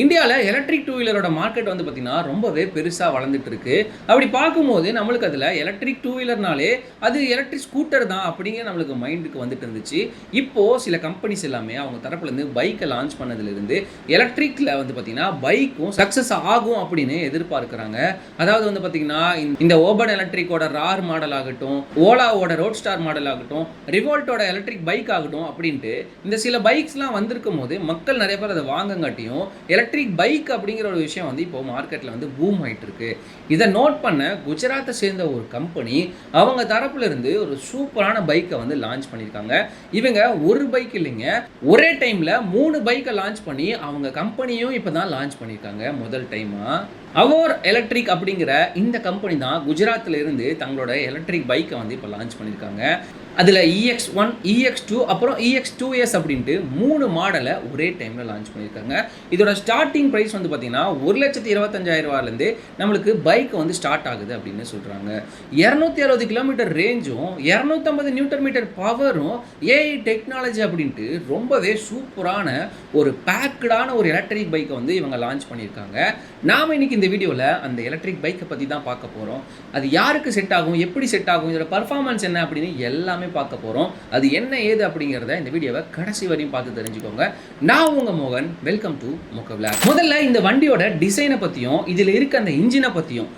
இந்தியாவில் electric two வீலரோட market வந்து பார்த்தீங்கன்னா ரொம்பவே பெருசாக வளர்ந்துட்டு இருக்கு. அப்படி பார்க்கும்போது நம்மளுக்கு அதில் எலக்ட்ரிக் டூ வீலர்னாலே அது எலக்ட்ரிக் ஸ்கூட்டர் தான் அப்படிங்கிற நம்மளுக்கு மைண்டுக்கு வந்துட்டு இருந்துச்சு. இப்போது சில கம்பெனிஸ் எல்லாமே அவங்க தரப்புலேருந்து பைக்கை லான்ச் பண்ணதுலேருந்து எலக்ட்ரிக்கில் வந்து பார்த்தீங்கன்னா பைக்கும் சக்ஸஸ் ஆகும் அப்படின்னு எதிர்பார்க்குறாங்க. அதாவது வந்து பார்த்தீங்கன்னா இந்த ஓபன் எலக்ட்ரிக்கோட ரார் மாடல் ஆகட்டும், ஓலாவோட ரோட் ஸ்டார் மாடல் ஆகட்டும், ரிவோல்ட்டோட எலக்ட்ரிக் பைக் ஆகட்டும் அப்படின்ட்டு இந்த சில பைக்ஸ்லாம் வந்திருக்கும் போது மக்கள் நிறைய பேர் அதை வாங்கங்காட்டியும் எலக்ட்ரிக் பைக் அப்படிங்கிற ஒரு விஷயம் வந்து இப்போ மார்க்கெட்டில் வந்து பூம் ஆகிட்டு இருக்கு. இதை நோட் பண்ண குஜராத்தை சேர்ந்த ஒரு கம்பெனி அவங்க தரப்புல இருந்து ஒரு சூப்பரான பைக்கை வந்து லான்ச் பண்ணியிருக்காங்க. இவங்க ஒரு பைக் இல்லைங்க, ஒரே டைமில் 3 பைக்கை லான்ச் பண்ணி அவங்க கம்பெனியும் இப்போ தான் லான்ச் பண்ணியிருக்காங்க முதல் டைமாக. அவோர் எலக்ட்ரிக் அப்படிங்கிற இந்த கம்பெனி தான் குஜராத்தில் இருந்து தங்களோட எலக்ட்ரிக் பைக்கை வந்து இப்போ லான்ச் பண்ணியிருக்காங்க. அதில் EX1, EX2 அப்புறம் EX2S அப்படின்ட்டு 3 மாடலை ஒரே டைமில் லான்ச் பண்ணியிருக்காங்க. இதோட ஸ்டார்டிங் ப்ரைஸ் வந்து பார்த்தீங்கன்னா 1,25,000 நம்மளுக்கு பைக் வந்து ஸ்டார்ட் ஆகுது அப்படின்னு சொல்கிறாங்க. 260 கிலோமீட்டர் ரேஞ்சும் 250 நியூட்டன் மீட்டர் பவரும் ஏஐ டெக்னாலஜி அப்படின்ட்டு ரொம்பவே சூப்பரான ஒரு பேக்கடான ஒரு எலக்ட்ரிக் பைக்கை வந்து இவங்க லான்ச் பண்ணியிருக்காங்க. நாம் இன்னைக்கு இந்த வீடியோவில் அந்த எலக்ட்ரிக் பைக்கை பற்றி தான் பார்க்க போகிறோம். அது யாருக்கு செட் ஆகும், எப்படி செட் ஆகும், இதோட பர்ஃபார்மன்ஸ் என்ன அப்படின்னு எல்லாமே பார்க்க போகிறோம். அது என்ன ஏது அப்படிங்கிறத இந்த வீடியோவை கடைசி வரையும் பார்த்து தெரிஞ்சுக்கோங்க. நான் உங்கள் மோகன், வெல்கம் டு மோகன் விளாக். முதல்ல இந்த வண்டியோட டிசைனை பற்றியும் இதில் இருக்க அந்த இன்ஜினை பற்றியும்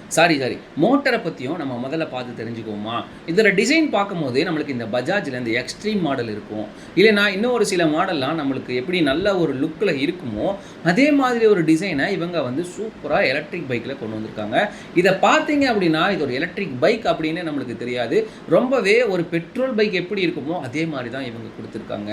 மோட்டரை பற்றியும் நம்ம முதல்ல பார்த்து தெரிஞ்சுக்கோமா. இதோட டிசைன் பார்க்கும்போது நம்மளுக்கு இந்த பஜாஜில் இந்த எக்ஸ்ட்ரீம் மாடல் இருக்கும், இல்லைனா இன்னும் ஒரு சில மாடல்லாம் நம்மளுக்கு எப்படி நல்ல ஒரு லுக்கில் இருக்குமோ அதே மாதிரி ஒரு டிசைனை இவங்க வந்து சூப்பராக எலக்ட்ரிக் பைக்கில் கொண்டு வந்திருக்காங்க. இதை பார்த்தீங்க அப்படின்னா இது ஒரு எலக்ட்ரிக் பைக் அப்படின்னு நம்மளுக்கு தெரியாது. ரொம்பவே ஒரு பெட்ரோல் பைக் எப்படி இருக்குமோ அதே மாதிரி தான் இவங்க கொடுத்துருக்காங்க.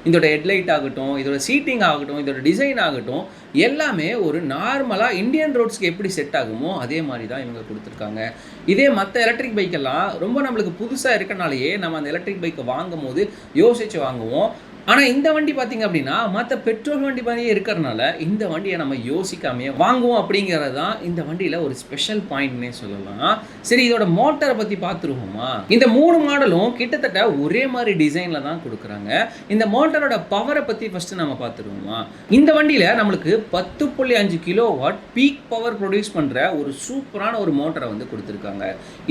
இதோட ஹெட்லைட் ஆகட்டும், இதோட சீட்டிங் ஆகட்டும், இதோட டிசைன் ஆகட்டும் எல்லாமே ஒரு நார்மலாக இந்தியன் ரோட்ஸ்க்கு எப்படி செட் ஆகுமோ அதே மாதிரி தான் இவங்க கொடுத்துருக்காங்க. இதே மற்ற எலக்ட்ரிக் பைக்கெல்லாம் ரொம்ப நம்மளுக்கு புதுசாக இருக்கனாலேயே நம்ம அந்த எலக்ட்ரிக் பைக்கை வாங்கும் போது யோசித்து வாங்குவோம். ஆனால் இந்த வண்டி பார்த்திங்க அப்படின்னா மற்ற பெட்ரோல் வண்டி மாதிரியே இருக்கிறதுனால இந்த வண்டியை நம்ம யோசிக்காமையே வாங்குவோம் அப்படிங்கிறது தான் இந்த வண்டியில் ஒரு ஸ்பெஷல் பாயிண்ட்னே சொல்லலாம். சரி, இதோட மோட்டரை பற்றி பார்த்துருவோமா. இந்த 3 மாடலும் கிட்டத்தட்ட ஒரே மாதிரி டிசைனில் தான் கொடுக்குறாங்க. இந்த மோட்டரோட பவரை பற்றி ஃபஸ்ட்டு நம்ம பார்த்துருவோமா. இந்த வண்டியில் நம்மளுக்கு 10.5 கிலோவாட் பீக் பவர் ப்ரொடியூஸ் பண்ணுற ஒரு சூப்பரான ஒரு மோட்டரை வந்து கொடுத்துருக்காங்க.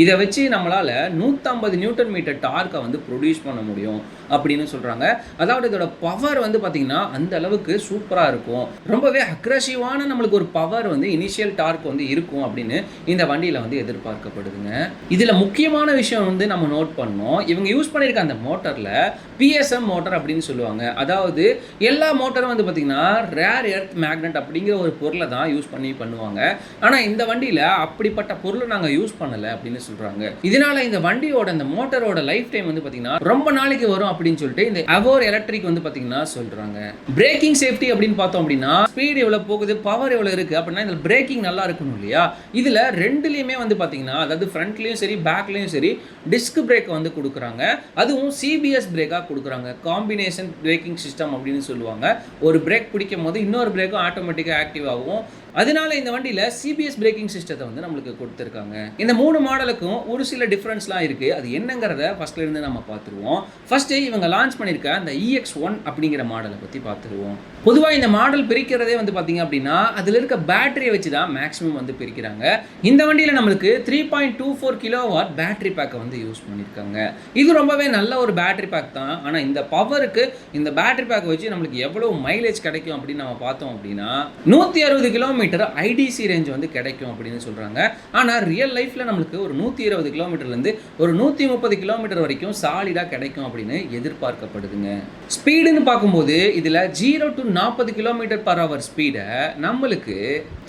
இதை வச்சு நம்மளால் 150 நியூட்டன் மீட்டர் டார்க்கை வந்து ப்ரொடியூஸ் பண்ண முடியும் அப்படின்னு சொல்கிறாங்க. அதாவது இதோட பவர் வந்து பார்த்தீங்கன்னா அந்த அளவுக்கு சூப்பராக இருக்கும். ரொம்பவே அக்ரெசிவான நம்மளுக்கு ஒரு பவர் வந்து இனிஷியல் டார்க் வந்து இருக்கும் அப்படின்னு இந்த வண்டியில் வந்து எதிர்பார்க்கப்படுதுங்க. இதில் முக்கியமான விஷயம் வந்து நம்ம நோட் பண்ணோம், இவங்க யூஸ் பண்ணியிருக்க அந்த மோட்டரில் PSM மோட்டர் அப்படின்னு சொல்லுவாங்க. அதாவது எல்லா மோட்டரும் வந்து பார்த்தீங்கன்னா ரேர் எர்த் மேக்னெட் அப்படிங்கிற ஒரு பொருளை தான் யூஸ் பண்ணுவாங்க. ஆனால் இந்த வண்டியில் அப்படிப்பட்ட பொருளை நாங்கள் யூஸ் பண்ணலை அப்படின்னு சொல்கிறாங்க. இதனால இந்த வண்டியோட அந்த மோட்டரோட லைஃப் டைம் வந்து பார்த்தீங்கன்னா ரொம்ப நாளைக்கு வரும் அப்படின்னு சொல்லிட்டு இந்த அவோர் எலக்ட்ரிக் வந்து பார்த்தீங்கன்னா சொல்கிறாங்க. பிரேக்கிங் சேஃப்டி அப்படின்னு பார்த்தோம் அப்படின்னா ஸ்பீடு எவ்வளோ போகுது, பவர் எவ்வளோ இருக்குது அப்படின்னா இதில் பிரேக்கிங் நல்லா இருக்கணும் இல்லையா. இதில் ரெண்டுலேயுமே வந்து பார்த்தீங்கன்னா அதாவது ஃப்ரண்ட்லேயும் சரி பேக்லேயும் சரி டிஸ்க் பிரேக் வந்து கொடுக்குறாங்க. அதுவும் CBS பிரேக்காக கொடுக்குறாங்க, காம்பினேஷன் பிரேக்கிங் சிஸ்டம் அப்படின்னு சொல்லுவாங்க. ஒரு பிரேக் பிடிக்கும் போது இன்னொரு பிரேக்கும் ஆட்டோமேட்டிக்காக ஆக்டிவ் ஆகும். அதனால இந்த வண்டியில் CBS பிரேக்கிங் சிஸ்டத்தை வந்து நம்மளுக்கு கொடுத்துருக்காங்க. இந்த 3 மாடலுக்கும் ஒரு சில டிஃப்ரென்ஸ்லாம் இருக்குது. அது என்னங்கிறத ஃபர்ஸ்ட்லேருந்து நம்ம பார்த்துருவோம். ஃபர்ஸ்ட்டு இவங்க லான்ச் பண்ணியிருக்க அந்த EX1 அப்படிங்கிற மாடலை பற்றி பார்த்துருவோம். பொதுவாக இந்த மாடல் பிரிக்கிறதே வந்து பார்த்தீங்க அப்படின்னா அதில் இருக்க பேட்டரியை வச்சு தான் மேக்ஸிமம் வந்து பிரிக்கிறாங்க. இந்த வண்டியில் நம்மளுக்கு 3.24 கிலோவாட் பேட்டரி பேக்கை வந்து யூஸ் பண்ணியிருக்காங்க. இது ரொம்பவே நல்ல ஒரு பேட்டரி பேக் தான். ஆனால் இந்த பவருக்கு இந்த பேட்டரி பேக்கை வச்சு நம்மளுக்கு எவ்வளோ மைலேஜ் கிடைக்கும் அப்படின்னு நம்ம பார்த்தோம் அப்படின்னா 160 கிலோமீட்டர் IDC ரேஞ்ச் வந்து கிடைக்கும் அப்படின்னு சொல்கிறாங்க. ஆனால் ரியல் லைஃப்பில் நம்மளுக்கு ஒரு 120 கிலோமீட்டர்லேருந்து ஒரு 130 கிலோமீட்டர் வரைக்கும் சாலிடாக கிடைக்கும் அப்படின்னு எதிர்பார்க்கப்படுதுங்க. ஸ்பீடுன்னு பார்க்கும்போது இதில் 0 to 40 km/h ஸ்பீடை நம்மளுக்கு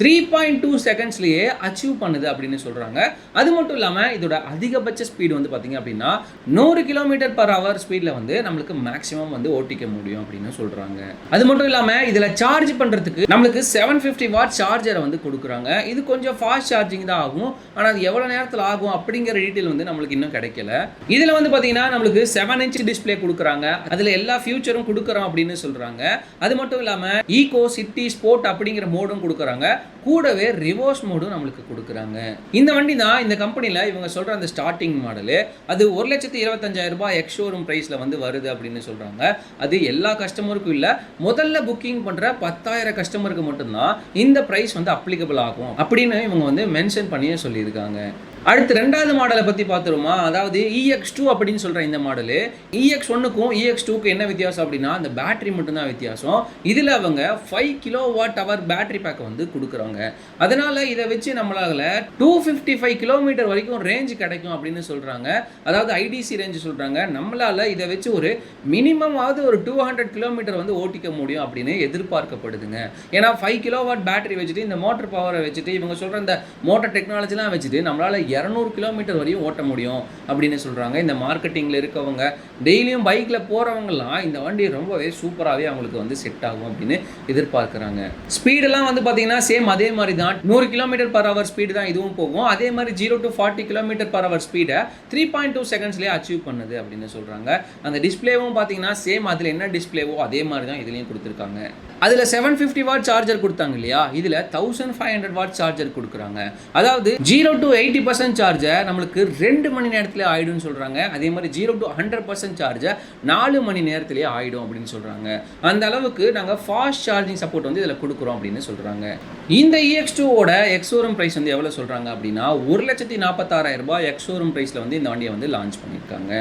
3.2 செகண்ட்ஸ்லேயே அச்சீவ் பண்ணுது அப்படின்னு சொல்கிறாங்க. அது மட்டும் இல்லாமல் இதோட அதிகபட்ச ஸ்பீடு வந்து பார்த்திங்க அப்படின்னா 100 km/h ஸ்பீடில் வந்து நம்மளுக்கு மேக்ஸிமம் வந்து ஓட்டிக்க முடியும் அப்படின்னு சொல்கிறாங்க. அது மட்டும் இல்லாமல் இதில் சார்ஜ் பண்ணுறதுக்கு நம்மளுக்கு 750 வாட் சார்ஜரை வந்து கொடுக்குறாங்க. இது கொஞ்சம் ஃபாஸ்ட் சார்ஜிங் தான் ஆகும். ஆனால் அது எவ்வளோ நேரத்தில் ஆகும் அப்படிங்கிற டீட்டெயில் வந்து நம்மளுக்கு இன்னும் கிடைக்கல. இதில் வந்து பார்த்தீங்கன்னா நம்மளுக்கு 7 inch டிஸ்பிளே கொடுக்குறாங்க. அதில் எல்லா ஃபியூச்சரும் கொடுக்குறோம் அப்படின்னு சொல்கிறாங்க. அது மட்டும் இல்லாமல் ஈகோ, சிட்டி, ஸ்போர்ட் அப்படிங்கிற மோடும் கொடுக்குறாங்க. கூடவே ரிவர்ஸ் மோடும் நம்மளுக்கு கொடுக்குறாங்க. இந்த வண்டி தான் இந்த கம்பெனியில் இவங்க சொல்கிற அந்த ஸ்டார்டிங் மாடலு. அது 1,25,000 ரூபாய் எக்ஸ் ஷோரூம் ப்ரைஸில் வந்து வருது அப்படின்னு சொல்கிறாங்க. அது எல்லா கஸ்டமருக்கும் இல்லை, முதல்ல புக்கிங் பண்ணுற 10,000 கஸ்டமருக்கு மட்டும்தான் இந்த ப்ரைஸ் வந்து அப்ளிகபிள் ஆகும் அப்படின்னு இவங்க வந்து மென்ஷன் பண்ணியே சொல்லியிருக்காங்க. அடுத்து ரெண்டாவது மாடலை பற்றி பார்த்துருமா, அதாவது EX2 அப்படின்னு சொல்கிற இந்த மாடலு. EX1க்கும் EX2க்கும் என்ன வித்தியாசம் அப்படின்னா அந்த பேட்டரி மட்டும்தான் வித்தியாசம். இதில் அவங்க 5 kWh பேட்டரி பேக்கை வந்து கொடுக்குறாங்க. அதனால் இதை வச்சு நம்மளால் 255 கிலோமீட்டர் வரைக்கும் ரேஞ்சு கிடைக்கும் அப்படின்னு சொல்கிறாங்க. அதாவது IDC ரேஞ்சு சொல்கிறாங்க. நம்மளால் இதை வச்சு ஒரு மினிமமாவது ஒரு 200 கிலோமீட்டர் வந்து ஓட்டிக்க முடியும் அப்படின்னு எதிர்பார்க்கப்படுதுங்க. ஏன்னா 5 kW பேட்டரி வச்சுட்டு இந்த மோட்டர் பவரை வச்சுட்டு இவங்க சொல்கிற இந்த மோட்டர் டெக்னாலஜிலாம் வச்சுட்டு நம்மளால் 200 கிலோமீட்டர் வரையும் ஓட்ட முடியும் அப்படின்னு சொல்கிறாங்க. இந்த மார்க்கெட்டிங்கில் இருக்கவங்க, டெய்லியும் பைக்கில் போகிறவங்கலாம் இந்த வண்டி ரொம்பவே சூப்பராகவே அவங்களுக்கு வந்து செட் ஆகும் அப்படின்னு எதிர்பார்க்குறாங்க. ஸ்பீடெல்லாம் வந்து பார்த்தீங்கன்னா சேம் அதே மாதிரி தான், 100 km/h ஸ்பீடு தான் இதுவும் போகும். அதே மாதிரி 0 to 40 km/h ஸ்பீடை 3.2 செகண்ட்ஸ்லேயே அச்சீவ் பண்ணுது அப்படின்னு சொல்கிறாங்க. அந்த டிஸ்பிளேவும் பார்த்தீங்கன்னா சேம் அதில் என்ன டிஸ்பிளேவோ அதே மாதிரி தான் இதுலேயும் கொடுத்துருக்காங்க. அதில் 750 வாட் சார்ஜர் கொடுத்தாங்க இல்லையா, இதில் 1500 வாட் சார்ஜர் கொடுக்குறாங்க. அதாவது 0 to 80% சார்ஜர் நம்மளுக்கு 2 மணி நேரத்தில் ஆயிடும்னு சொல்கிறாங்க. அதே மாதிரி 0 to 100% சார்ஜர் 4 மணி நேரத்திலே ஆயிடும் அப்படின்னு சொல்கிறாங்க. அந்த அளவுக்கு நாங்கள் ஃபாஸ்ட் சார்ஜிங் சப்போர்ட் வந்து இதில் கொடுக்குறோம் அப்படின்னு சொல்கிறாங்க. இந்த EX2ஓட எக்ஸோரூம் ப்ரைஸ் வந்து எவ்வளோ சொல்கிறாங்க அப்படின்னா 1,46,000 ரூபாய் எக்ஸோரூம் ப்ரைஸில் வந்து இந்த வண்டியை வந்து லான்ச் பண்ணியிருக்காங்க.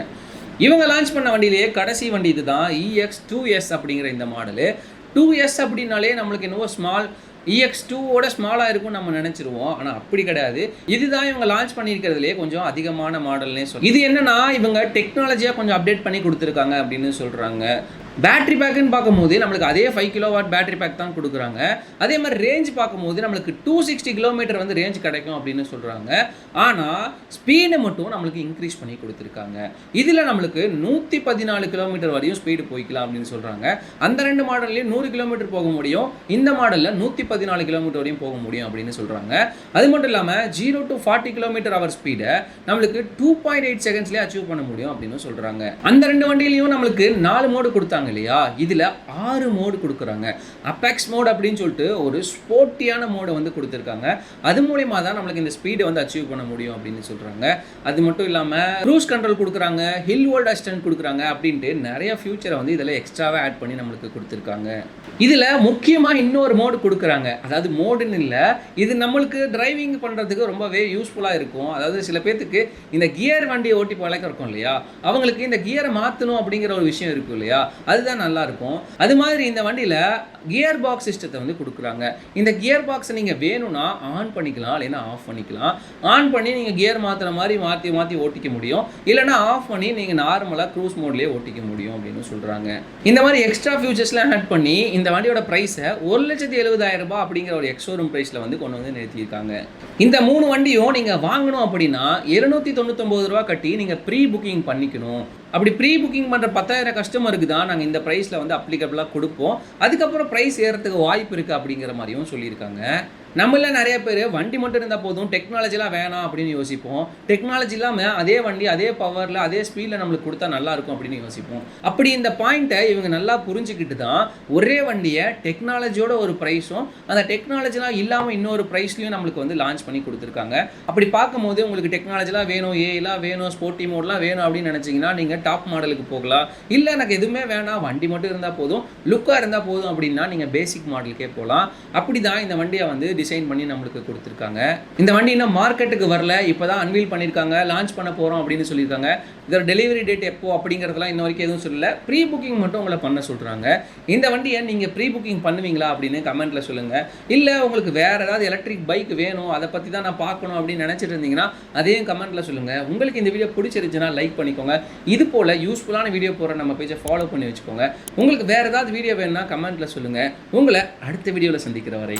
இவங்க லான்ச் பண்ண வண்டியிலேயே கடைசி வண்டி இது தான், EX2S அப்படிங்கிற இந்த மாடலு. 2S அப்படின்னாலே நம்மளுக்கு என்னவோ ஸ்மால், EX2ஓட ஸ்மாலாக இருக்கும் நம்ம நினச்சிருவோம். ஆனால் அப்படி கிடையாது. இதுதான் இவங்க லான்ச் பண்ணியிருக்கிறதுலே கொஞ்சம் அதிகமான மாடல்னே சொல்லி. இது என்னன்னா இவங்க டெக்னாலஜியாக கொஞ்சம் அப்டேட் பண்ணி கொடுத்துருக்காங்க அப்படின்னு சொல்கிறாங்க. பேட்டரி பேக்குன்னு பார்க்கும்போது நம்மளுக்கு அதே 5 kW பேட்டரி பேக் தான் கொடுக்குறாங்க. அதே மாதிரி ரேஞ்ச் பார்க்கும்போது நம்மளுக்கு 260 கிலோமீட்டர் வந்து ரேஞ்ச் கிடைக்கும் அப்படின்னு சொல்கிறாங்க. ஆனால் ஸ்பீடை மட்டும் நம்மளுக்கு இன்க்ரீஸ் பண்ணி கொடுத்துருக்காங்க. இதில் நம்மளுக்கு 114 கிலோமீட்டர் வரையும் ஸ்பீடு போய்க்கலாம் அப்படின்னு சொல்கிறாங்க. அந்த ரெண்டு மாடல்லையும் 100 கிலோமீட்டர் போக முடியும், இந்த மாடலில் 114 கிலோமீட்டர் வரையும் போக முடியும் அப்படின்னு சொல்கிறாங்க. அது மட்டும் இல்லாமல் 0 to 40 km/h ஸ்பீடை நம்மளுக்கு 2.8 செகண்ட்ஸ்லேயே அச்சீவ் பண்ண முடியும் அப்படின்னு சொல்கிறாங்க. அந்த ரெண்டு வண்டியிலையும் நம்மளுக்கு 4 மோடு கொடுத்தாங்க இல்லையா, இதுல 6 மோடு கொடுக்குறாங்க. அபெக்ஸ் மோட் அப்படின்னு சொல்லிட்டு ஒரு ஸ்போர்ட்டியான மோடை வந்து கொடுத்துருக்காங்க. அது மூலமா தான் நம்மளுக்கு இந்த ஸ்பீடை வந்து அச்சீவ் பண்ண முடியும் அப்படின்னு சொல்றாங்க. அது மட்டும் இல்லாம க்ரூஸ் கண்ட்ரோல் கொடுக்குறாங்க, ஹில் ஹோல்ட் அசிஸ்டன்ட் கொடுக்குறாங்க அப்படின்ட்டு நிறைய ஃபியூச்சரை வந்து இதில் எக்ஸ்ட்ராவாக ஆட் பண்ணி நம்மளுக்கு கொடுத்துருக்காங்க. இதில் முக்கியமாக இன்னொரு மோடு கொடுக்குறாங்க. அதாவது மோடுன்னு இல்லை, இது நம்மளுக்கு டிரைவிங் பண்ணுறதுக்கு ரொம்பவே யூஸ்ஃபுல்லாக இருக்கும். அதாவது சில பேர்த்துக்கு இந்த கியர் வண்டியை ஓட்டி பழக்கம் இருக்கும் இல்லையா, அவங்களுக்கு இந்த கியரை மாற்றணும் அப்படிங்கிற ஒரு விஷயம் இருக்கும் இல்லையா, அதுதான் நல்லா இருக்கும். அது மாதிரி இந்த வண்டியில் கியர் பாக்ஸ் சிஸ்டத்தை வந்து கொடுக்குறாங்க. இந்த கியர் பாக்ஸை நீங்கள் வேணும்னா ஆன் பண்ணிக்கலாம், இல்லைன்னா ஆஃப் பண்ணிக்கலாம். ஆன் பண்ணி நீங்கள் கியர் மாற்றுற மாதிரி மாற்றி மாற்றி ஓட்டிக்க முடியும், இல்லைனா ஆஃப் பண்ணி நீங்கள் நார்மலாக க்ரூஸ் மோட்லேயே ஓட்டிக்க முடியும் அப்படின்னு சொல்கிறாங்க. இந்த மாதிரி எக்ஸ்ட்ரா ஃபியூச்சர்ஸ்லாம் ஆட் பண்ணி இந்த வண்டியோட ப்ரைஸை 1,70,000 ரூபாய் அப்படிங்கிற ஒரு எக்ஸோரூம் ப்ரைஸில் வந்து கொண்டு வந்து நிறுத்தியிருக்காங்க. இந்த 3 வண்டியும் நீங்கள் வாங்கணும் அப்படின்னா 799 ரூபா கட்டி நீங்கள் ப்ரீ புக்கிங் பண்ணிக்கணும். அப்படி ப்ரீ புக்கிங் பண்ணுற 10,000 கஸ்டமருக்கு தான் நாங்கள் இந்த ப்ரைஸில் வந்து அப்ளிகபிளாக கொடுப்போம். அதுக்கப்புறம் ப்ரைஸ் ஏறத்துக்கு வாய்ப்பு இருக்குது அப்படிங்கிற மாதிரியும் சொல்லியிருக்காங்க. நம்மள நிறைய பேர் வண்டி மட்டும் இருந்தால் போதும், டெக்னாலஜிலாம் வேணாம் அப்படின்னு யோசிப்போம். டெக்னாலஜி இல்லாமல் அதே வண்டி அதே பவரில் அதே ஸ்பீடில் நம்மளுக்கு கொடுத்தா நல்லாயிருக்கும் அப்படின்னு யோசிப்போம். அப்படி இந்த பாயிண்ட்டை இவங்க நல்லா புரிஞ்சுக்கிட்டு தான் ஒரே வண்டியை டெக்னாலஜியோட ஒரு ப்ரைஸும் அந்த டெக்னாலஜிலாம் இல்லாமல் இன்னொரு ப்ரைஸ்லையும் நம்மளுக்கு வந்து லான்ச் பண்ணி கொடுத்துருக்காங்க. அப்படி பார்க்கும்போது உங்களுக்கு டெக்னாலஜிலாம் வேணும், ஏலாம் வேணும், ஸ்போர்ட்டி மோட்லாம் வேணும் அப்படின்னு நினச்சிங்கன்னா நீங்கள் டாப் மாடலுக்கு போகலாம். இல்லை எனக்கு எதுவுமே வேணாம், வண்டி மட்டும் இருந்தால் போதும், லுக்காக இருந்தால் போதும் அப்படின்னா நீங்கள் பேசிக் மாடலுக்கே போகலாம். அப்படி தான் இந்த வண்டியை வந்து டிசைன் பண்ணி நம்மளுக்கு கொடுத்துருக்காங்க. இந்த வண்டி இன்னும் மார்க்கெட்டுக்கு வரல, இப்போ தான் அன்வீல் பண்ணியிருக்காங்க, லான்ச் பண்ண போகிறோம் அப்படின்னு சொல்லியிருக்காங்க. இதோட டெலிவரி டேட் எப்போ அப்படிங்கிறதுலாம் இன்ன வரைக்கும் எதுவும் சொல்லலை. ப்ரீ புக்கிங் மட்டும் உங்களை பண்ண சொல்கிறாங்க. இந்த வண்டியை நீங்கள் ப்ரீ புக்கிங் பண்ணுவீங்களா அப்படின்னு கமெண்ட்டில் சொல்லுங்கள். இல்லை உங்களுக்கு வேறு ஏதாவது எலக்ட்ரிக் பைக் வேணும், அதை பற்றி தான் நான் பார்க்கணும் அப்படின்னு நினச்சிட்டு இருந்தீங்கன்னா அதையும் கமெண்ட்டில் சொல்லுங்கள். உங்களுக்கு இந்த வீடியோ பிடிச்சிருந்துச்சுன்னா லைக் பண்ணிக்கோங்க. இது போல் யூஸ்ஃபுல்லான வீடியோ போகிற நம்ம பேஜை ஃபாலோ பண்ணி வச்சுக்கோங்க. உங்களுக்கு வேறு ஏதாவது வீடியோ வேணும்னா கமெண்ட்டில் சொல்லுங்கள். உங்களை அடுத்த வீடியோவில் சந்திக்கிற வரை